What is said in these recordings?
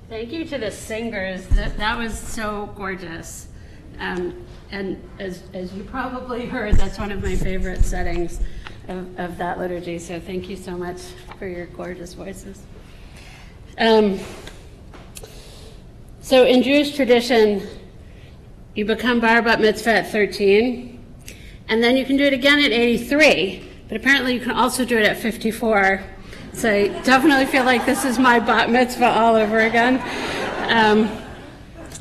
Thank you to the singers. That was so gorgeous. And as you probably heard, that's one of my favorite settings of that liturgy. So thank you so much for your gorgeous voices. So in Jewish tradition, you become bar bat mitzvah at 13, and then you can do it again at 83, but apparently you can also do it at 54. So I definitely feel like this is my bat mitzvah all over again. And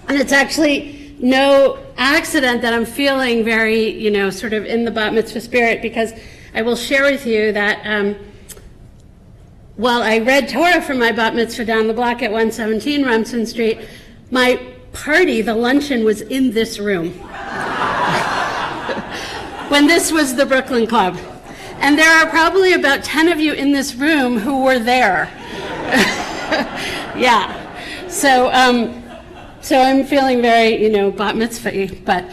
it's actually no accident that I'm feeling very, sort of in the bat mitzvah spirit, because I will share with you that while I read Torah from my bat mitzvah down the block at 117 Remsen Street, my party, the luncheon, was in this room when this was the Brooklyn Club. And there are probably about 10 of you in this room who were there. Yeah. So I'm feeling very, bat mitzvah-y. But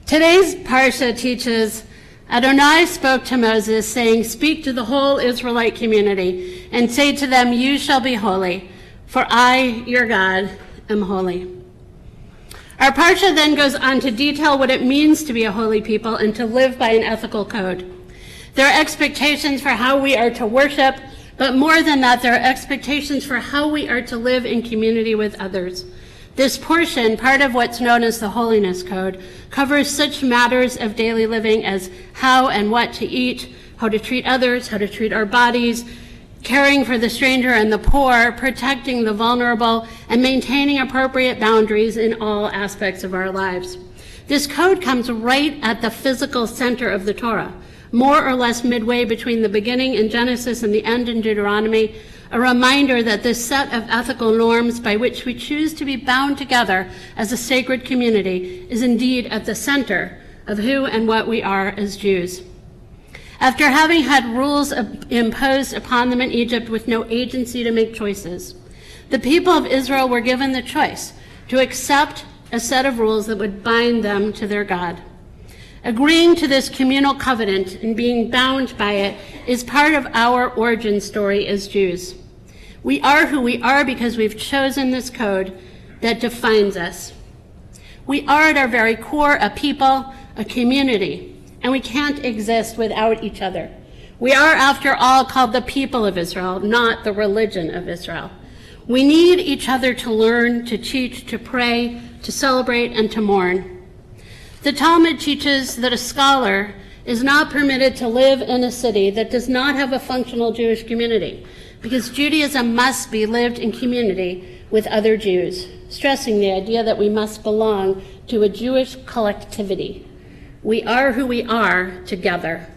today's parsha teaches, Adonai spoke to Moses, saying, "Speak to the whole Israelite community and say to them, you shall be holy, for I, your God, am holy." Our parsha then goes on to detail what it means to be a holy people and to live by an ethical code. There are expectations for how we are to worship, but more than that, there are expectations for how we are to live in community with others. This portion, part of what's known as the Holiness Code, covers such matters of daily living as how and what to eat, how to treat others, how to treat our bodies, caring for the stranger and the poor, protecting the vulnerable, and maintaining appropriate boundaries in all aspects of our lives. This code comes right at the physical center of the Torah, more or less midway between the beginning in Genesis and the end in Deuteronomy, a reminder that this set of ethical norms by which we choose to be bound together as a sacred community is indeed at the center of who and what we are as Jews. After having had rules imposed upon them in Egypt with no agency to make choices, the people of Israel were given the choice to accept a set of rules that would bind them to their God. Agreeing to this communal covenant and being bound by it is part of our origin story as Jews. We are who we are because we've chosen this code that defines us. We are at our very core a people, a community, and we can't exist without each other. We are, after all, called the people of Israel, not the religion of Israel. We need each other to learn, to teach, to pray, to celebrate, and to mourn. The Talmud teaches that a scholar is not permitted to live in a city that does not have a functional Jewish community, because Judaism must be lived in community with other Jews, stressing the idea that we must belong to a Jewish collectivity. We are who we are together.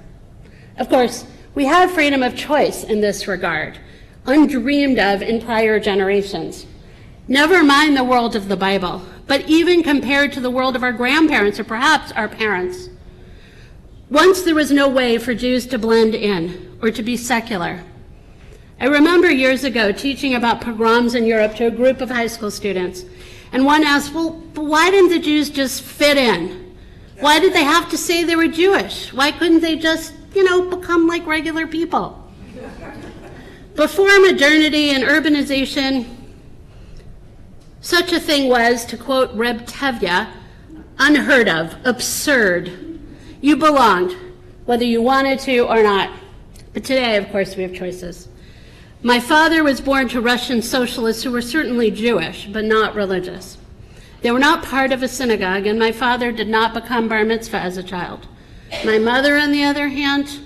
Of course, we have freedom of choice in this regard, undreamed of in prior generations. Never mind the world of the Bible, but even compared to the world of our grandparents or perhaps our parents. Once there was no way for Jews to blend in or to be secular. I remember years ago teaching about pogroms in Europe to a group of high school students, and one asked, well, why didn't the Jews just fit in? Why did they have to say they were Jewish? Why couldn't they just, become like regular people? Before modernity and urbanization, such a thing was, to quote Reb Tevye, unheard of, absurd. You belonged, whether you wanted to or not. But today, of course, we have choices. My father was born to Russian socialists who were certainly Jewish, but not religious. They were not part of a synagogue, and my father did not become bar mitzvah as a child. My mother, on the other hand,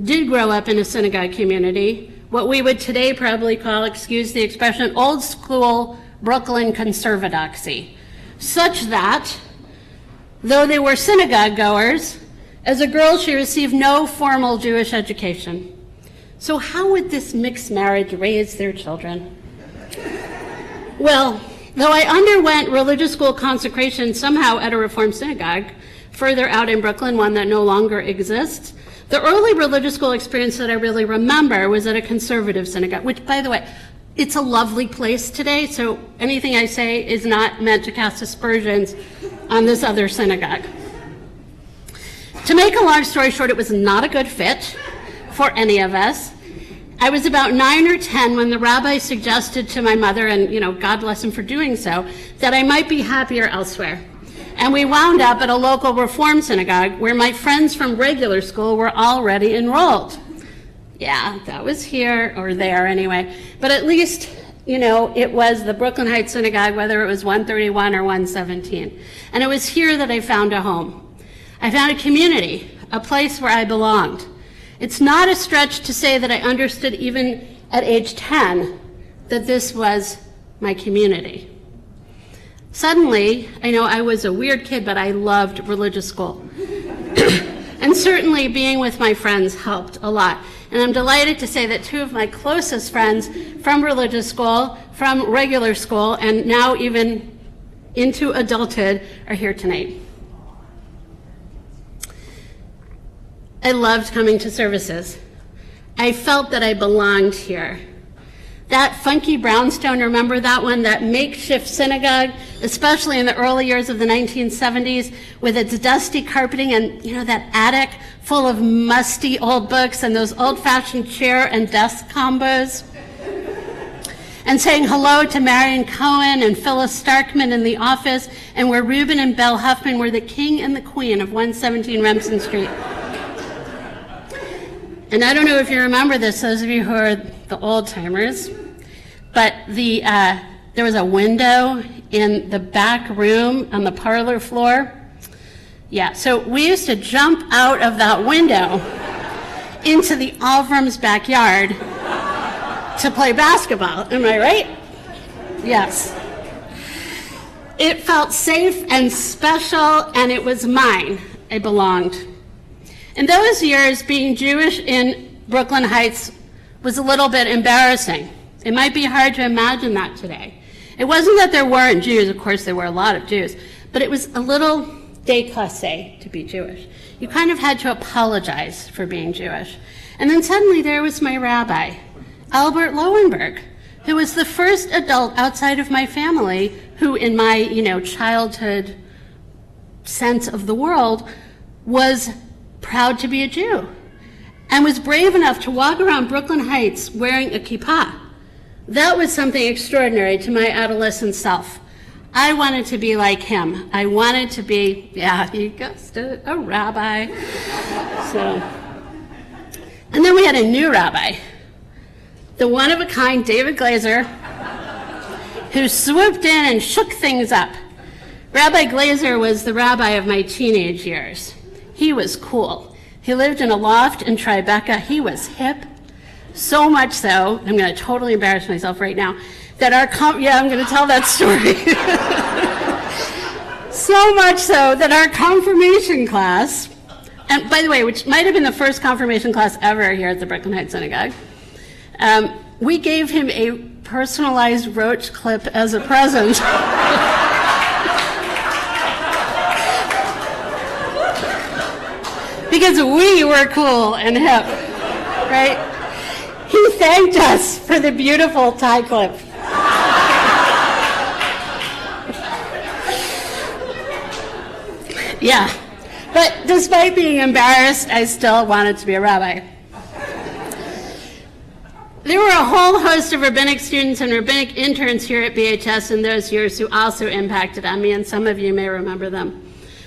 did grow up in a synagogue community, what we would today probably call, excuse the expression, old school Brooklyn conservadoxy, such that, though they were synagogue goers, as a girl she received no formal Jewish education. So how would this mixed marriage raise their children? Well, though I underwent religious school consecration somehow at a Reform synagogue, further out in Brooklyn, one that no longer exists, the early religious school experience that I really remember was at a conservative synagogue, which, by the way, it's a lovely place today, so anything I say is not meant to cast aspersions on this other synagogue. To make a long story short, it was not a good fit for any of us. I was about 9 or 10 when the rabbi suggested to my mother, and God bless him for doing so, that I might be happier elsewhere. And we wound up at a local Reform synagogue where my friends from regular school were already enrolled. Yeah, that was here or there anyway. But at least, it was the Brooklyn Heights Synagogue, whether it was 131 or 117. And it was here that I found a home. I found a community, a place where I belonged. It's not a stretch to say that I understood even at age 10 that this was my community. Suddenly, I know I was a weird kid, but I loved religious school. And certainly being with my friends helped a lot. And I'm delighted to say that 2 of my closest friends from religious school, from regular school, and now even into adulthood are here tonight. I loved coming to services. I felt that I belonged here. That funky brownstone, remember that one, that makeshift synagogue, especially in the early years of the 1970s, with its dusty carpeting and, that attic full of musty old books and those old-fashioned chair and desk combos. And saying hello to Marion Cohen and Phyllis Starkman in the office, and where Reuben and Belle Huffman were the king and the queen of 117 Remsen Street. And I don't know if you remember this, those of you who are the old timers, but there was a window in the back room on the parlor floor. Yeah, so we used to jump out of that window into the Alvrum's backyard to play basketball. Am I right? Yes. It felt safe and special, and it was mine. I belonged. In those years, being Jewish in Brooklyn Heights was a little bit embarrassing. It might be hard to imagine that today. It wasn't that there weren't Jews, of course there were a lot of Jews, but it was a little déclassé to be Jewish. You kind of had to apologize for being Jewish. And then suddenly there was my rabbi, Albert Lowenberg, who was the first adult outside of my family who, in my, childhood sense of the world, was proud to be a Jew and was brave enough to walk around Brooklyn Heights wearing a kippah. That was something extraordinary to my adolescent self. I wanted to be like him. I wanted to be, he guessed it, a rabbi. And then we had a new rabbi, the one-of-a-kind David Glazer, who swooped in and shook things up. Rabbi Glazer was the rabbi of my teenage years. He was cool. He lived in a loft in Tribeca. He was hip. So much so, I'm going to totally embarrass myself right now, that I'm going to tell that story. So much so that our confirmation class, and by the way, which might have been the first confirmation class ever here at the Brooklyn Heights Synagogue, we gave him a personalized roach clip as a present. Because we were cool and hip, right? He thanked us for the beautiful tie clip. Yeah, but despite being embarrassed, I still wanted to be a rabbi. There were a whole host of rabbinic students and rabbinic interns here at BHS in those years who also impacted on me, and some of you may remember them.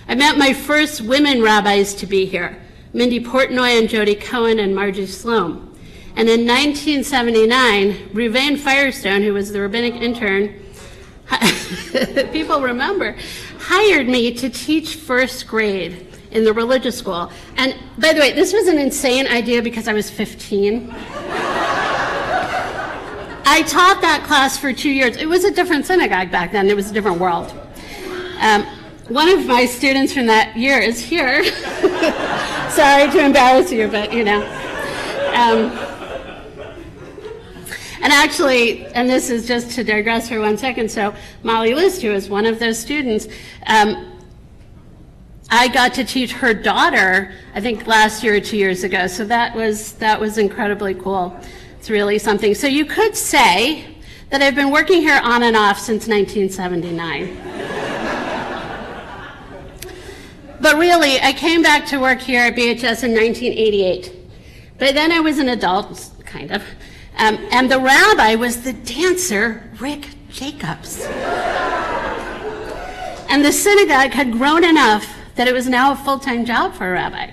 I met my first women rabbis to be here, Mindy Portnoy and Jody Cohen and Margie Sloan. And in 1979, Ruvain Firestone, who was the rabbinic intern, people remember, hired me to teach first grade in the religious school. And by the way, this was an insane idea because I was 15. I taught that class for 2 years. It was a different synagogue back then. It was a different world. One of my students from that year is here. Sorry to embarrass you, but and actually, and this is just to digress for 1 second, so Molly List, who is one of those students, I got to teach her daughter, I think last year or 2 years ago, so that was incredibly cool. It's really something. So you could say that I've been working here on and off since 1979. But really, I came back to work here at BHS in 1988. By then I was an adult, kind of. And the rabbi was the dancer, Rick Jacobs. And the synagogue had grown enough that it was now a full-time job for a rabbi.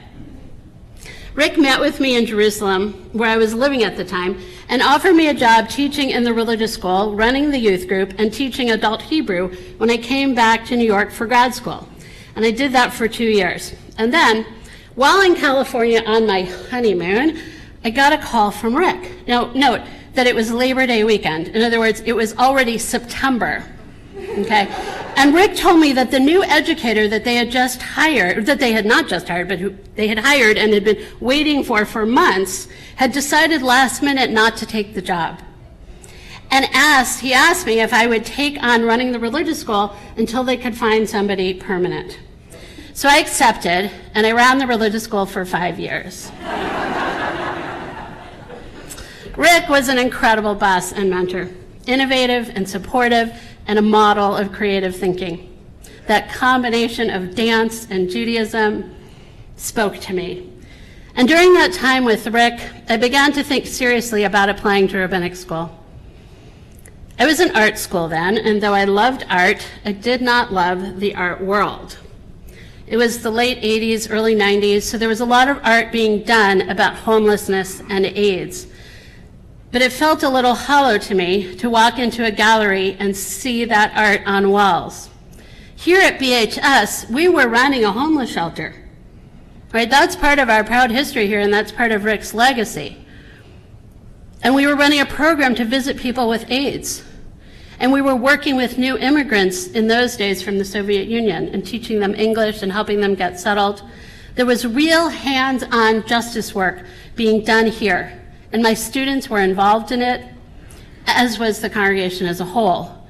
Rick met with me in Jerusalem, where I was living at the time, and offered me a job teaching in the religious school, running the youth group, and teaching adult Hebrew when I came back to New York for grad school. And I did that for 2 years. And then, while in California on my honeymoon, I got a call from Rick. Now, note that it was Labor Day weekend. In other words, it was already September, okay? And Rick told me that the new educator that they had just hired, that they had not just hired, but who they had hired and had been waiting for months, had decided last minute not to take the job. And he asked me if I would take on running the religious school until they could find somebody permanent. So I accepted, and I ran the religious school for 5 years. Rick was an incredible boss and mentor, innovative and supportive, and a model of creative thinking. That combination of dance and Judaism spoke to me. And during that time with Rick, I began to think seriously about applying to rabbinic school. I was in art school then, and though I loved art, I did not love the art world. It was the late 80s, early 90s, so there was a lot of art being done about homelessness and AIDS. But it felt a little hollow to me to walk into a gallery and see that art on walls. Here at BHS, we were running a homeless shelter. Right? That's part of our proud history here, and that's part of Rick's legacy. And we were running a program to visit people with AIDS. And we were working with new immigrants in those days from the Soviet Union and teaching them English and helping them get settled. There was real hands-on justice work being done here. And my students were involved in it, as was the congregation as a whole.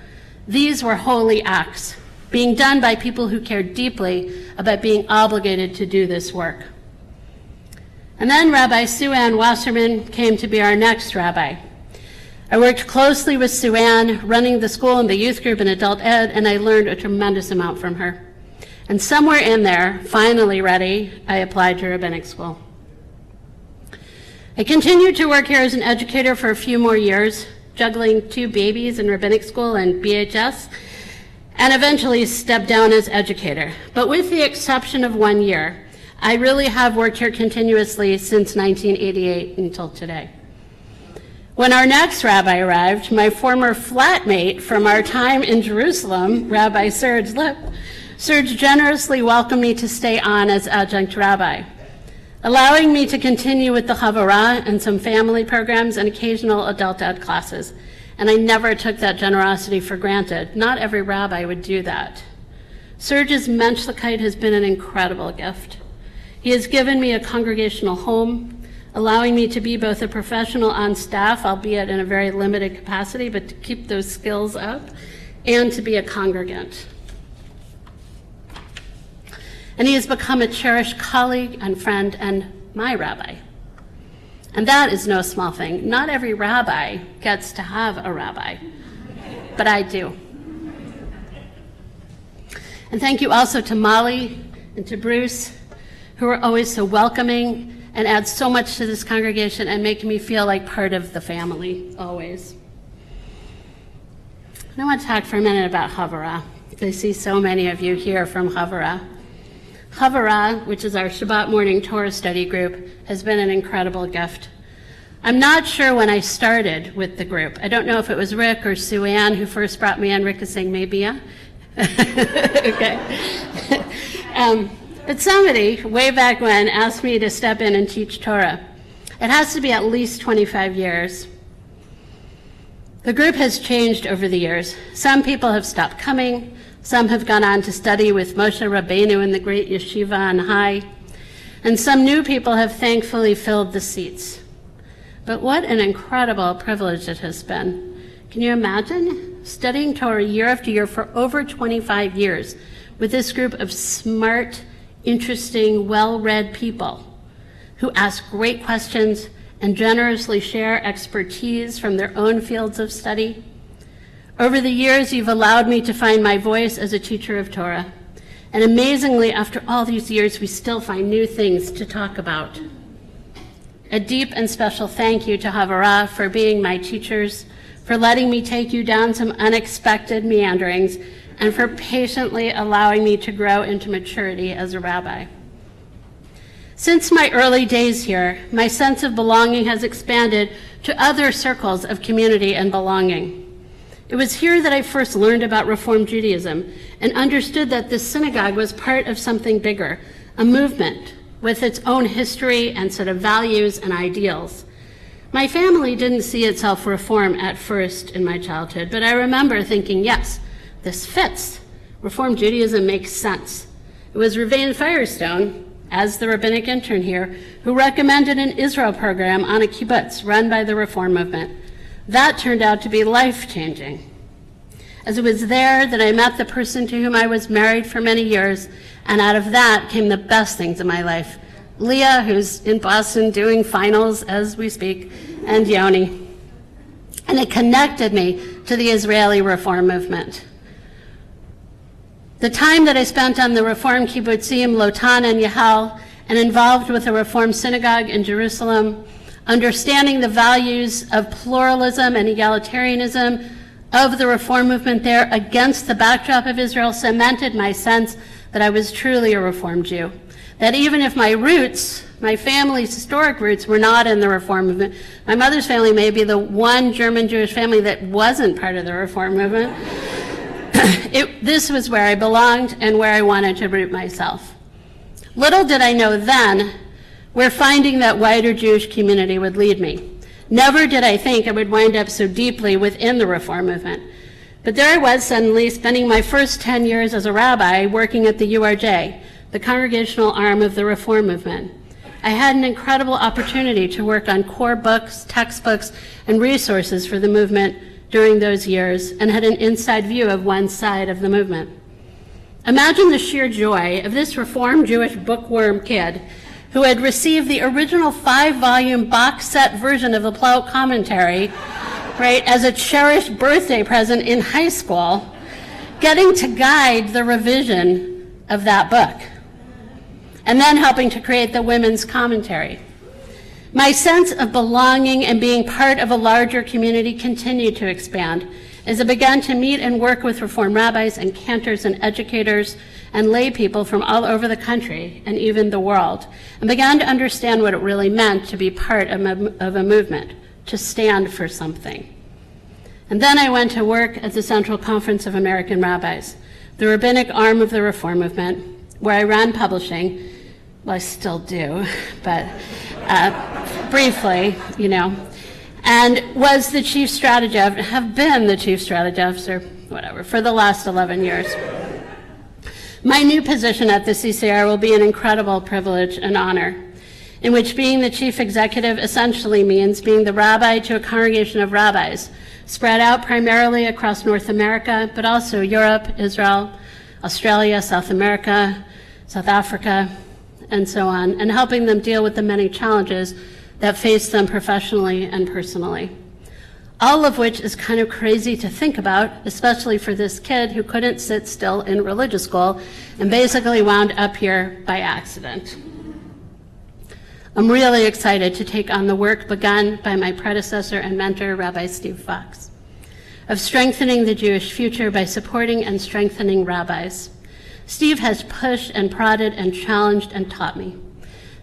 These were holy acts, being done by people who cared deeply about being obligated to do this work. And then Rabbi Sue Ann Wasserman came to be our next rabbi. I worked closely with Sue Ann, running the school and the youth group and adult ed, and I learned a tremendous amount from her. And somewhere in there, finally ready, I applied to rabbinic school. I continued to work here as an educator for a few more years, juggling 2 babies in rabbinic school and BHS, and eventually stepped down as educator. But with the exception of 1 year, I really have worked here continuously since 1988 until today. When our next rabbi arrived, my former flatmate from our time in Jerusalem, Rabbi Serge Lipp, Serge generously welcomed me to stay on as adjunct rabbi, allowing me to continue with the Hara and some family programs and occasional adult ed classes. And I never took that generosity for granted. Not every rabbi would do that. Serge's menschlichkeit has been an incredible gift. He has given me a congregational home, allowing me to be both a professional on staff, albeit in a very limited capacity, but to keep those skills up, and to be a congregant. And he has become a cherished colleague and friend and my rabbi. And that is no small thing. Not every rabbi gets to have a rabbi, but I do. And thank you also to Molly and to Bruce, who are always so welcoming and add so much to this congregation and make me feel like part of the family, always. And I want to talk for a minute about Hara. I see so many of you here from Hara. Hara, which is our Shabbat morning Torah study group, has been an incredible gift. I'm not sure when I started with the group. I don't know if it was Rick or Sue Ann who first brought me in. Rick is saying maybe, yeah? Okay. But somebody, way back when, asked me to step in and teach Torah. It has to be at least 25 years. The group has changed over the years. Some people have stopped coming. Some have gone on to study with Moshe Rabbeinu in the great yeshiva on high. And some new people have thankfully filled the seats. But what an incredible privilege it has been. Can you imagine studying Torah year after year for over 25 years with this group of smart, interesting, well-read people who ask great questions and generously share expertise from their own fields of study? Over the years, you've allowed me to find my voice as a teacher of Torah. And amazingly, after all these years, we still find new things to talk about. A deep and special thank you to Hara for being my teachers, for letting me take you down some unexpected meanderings, and for patiently allowing me to grow into maturity as a rabbi. Since my early days here, my sense of belonging has expanded to other circles of community and belonging. It was here that I first learned about Reform Judaism and understood that this synagogue was part of something bigger, a movement with its own history and set of values and ideals. My family didn't see itself Reform at first in my childhood, but I remember thinking, yes, this fits. Reform Judaism makes sense. It was Rabbi Firestone, as the rabbinic intern here, who recommended an Israel program on a kibbutz run by the Reform movement. That turned out to be life-changing. As it was there that I met the person to whom I was married for many years, and out of that came the best things in my life. Leah, who's in Boston doing finals as we speak, and Yoni. And it connected me to the Israeli Reform movement. The time that I spent on the Reform kibbutzim, Lotan and Yahal, and involved with the Reform synagogue in Jerusalem, understanding the values of pluralism and egalitarianism of the Reform movement there against the backdrop of Israel cemented my sense that I was truly a Reform Jew. That even if my roots, my family's historic roots, were not in the Reform movement, my mother's family may be the one German Jewish family that wasn't part of the Reform movement. This was where I belonged and where I wanted to root myself. Little did I know then where finding that wider Jewish community would lead me. Never did I think I would wind up so deeply within the Reform movement. But there I was suddenly spending my first 10 years as a rabbi working at the URJ, the congregational arm of the Reform movement. I had an incredible opportunity to work on core books, textbooks, and resources for the movement during those years and had an inside view of one side of the movement. Imagine the sheer joy of this Reform Jewish bookworm kid who had received the original 5-volume box set version of the Plaut commentary, right, as a cherished birthday present in high school, getting to guide the revision of that book, and then helping to create the women's commentary. My sense of belonging and being part of a larger community continued to expand as I began to meet and work with Reform rabbis and cantors and educators and lay people from all over the country and even the world, and began to understand what it really meant to be part of a movement, to stand for something. And then I went to work at the Central Conference of American Rabbis, the rabbinic arm of the Reform movement, where I ran publishing. Well, I still do, but briefly, and was the chief strategy, have been the chief strategy officer, whatever, for the last 11 years. My new position at the CCR will be an incredible privilege and honor, in which being the chief executive essentially means being the rabbi to a congregation of rabbis, spread out primarily across North America, but also Europe, Israel, Australia, South America, South Africa, and so on, and helping them deal with the many challenges that face them professionally and personally. All of which is kind of crazy to think about, especially for this kid who couldn't sit still in religious school and basically wound up here by accident. I'm really excited to take on the work begun by my predecessor and mentor, Rabbi Steve Fox, of strengthening the Jewish future by supporting and strengthening rabbis. Steve has pushed and prodded and challenged and taught me.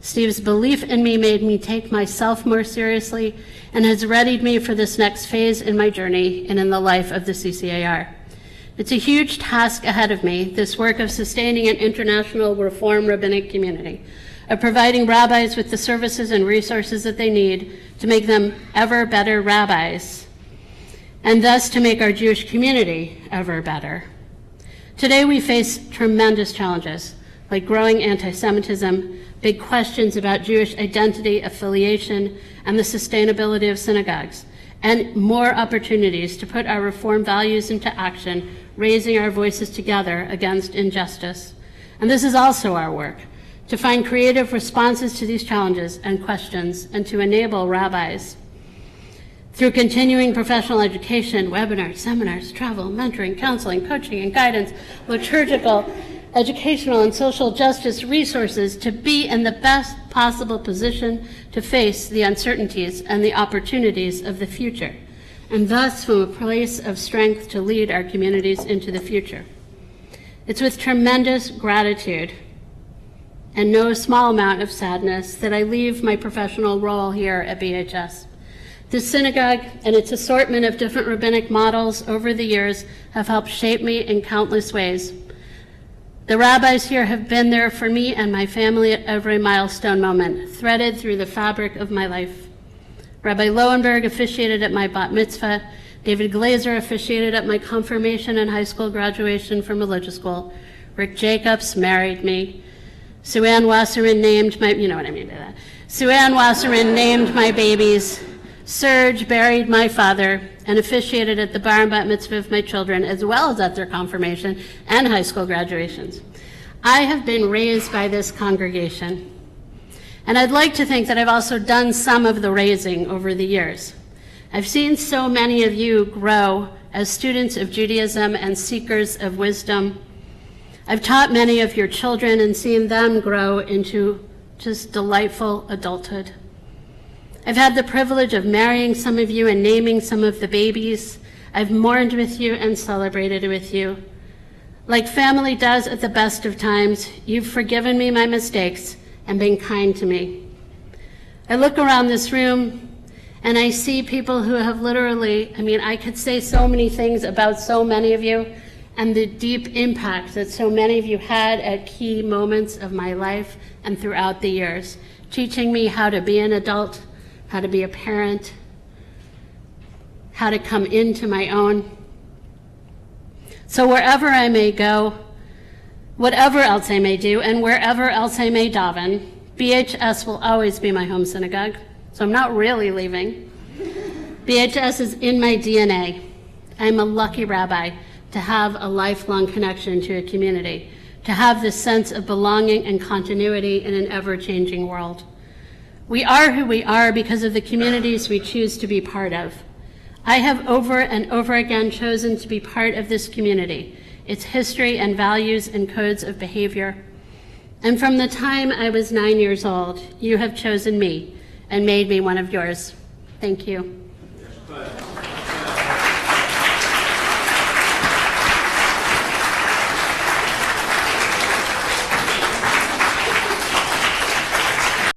Steve's belief in me made me take myself more seriously and has readied me for this next phase in my journey and in the life of the CCAR. It's a huge task ahead of me, this work of sustaining an international Reform rabbinic community, of providing rabbis with the services and resources that they need to make them ever better rabbis, and thus to make our Jewish community ever better. Today we face tremendous challenges, like growing anti-Semitism, big questions about Jewish identity, affiliation, and the sustainability of synagogues, and more opportunities to put our Reform values into action, raising our voices together against injustice. And this is also our work, to find creative responses to these challenges and questions, and to enable rabbis through continuing professional education, webinars, seminars, travel, mentoring, counseling, coaching, and guidance, liturgical educational and social justice resources to be in the best possible position to face the uncertainties and the opportunities of the future, and thus from a place of strength to lead our communities into the future. It's with tremendous gratitude and no small amount of sadness that I leave my professional role here at BHS. This synagogue and its assortment of different rabbinic models over the years have helped shape me in countless ways. The rabbis here have been there for me and my family at every milestone moment, threaded through the fabric of my life. Rabbi Lowenberg officiated at my bat mitzvah. David Glazer officiated at my confirmation and high school graduation from religious school. Rick Jacobs married me. Sue Ann Wasserman named my, you know what I mean by that. Sue Ann Wasserman named my babies. Serge buried my father and officiated at the bar and bat mitzvah of my children, as well as at their confirmation and high school graduations. I have been raised by this congregation, and I'd like to think that I've also done some of the raising over the years. I've seen so many of you grow as students of Judaism and seekers of wisdom. I've taught many of your children and seen them grow into just delightful adulthood. I've had the privilege of marrying some of you and naming some of the babies. I've mourned with you and celebrated with you. Like family does at the best of times, you've forgiven me my mistakes and been kind to me. I look around this room and I see people who have literally, I could say so many things about so many of you and the deep impact that so many of you had at key moments of my life and throughout the years, teaching me how to be an adult, how to be a parent, how to come into my own. So wherever I may go, whatever else I may do, and wherever else I may daven, BHS will always be my home synagogue, so I'm not really leaving. BHS is in my DNA. I'm a lucky rabbi to have a lifelong connection to a community, to have this sense of belonging and continuity in an ever-changing world. We are who we are because of the communities we choose to be part of. I have over and over again chosen to be part of this community, its history and values and codes of behavior. And from the time I was 9 years old, you have chosen me and made me one of yours. Thank you.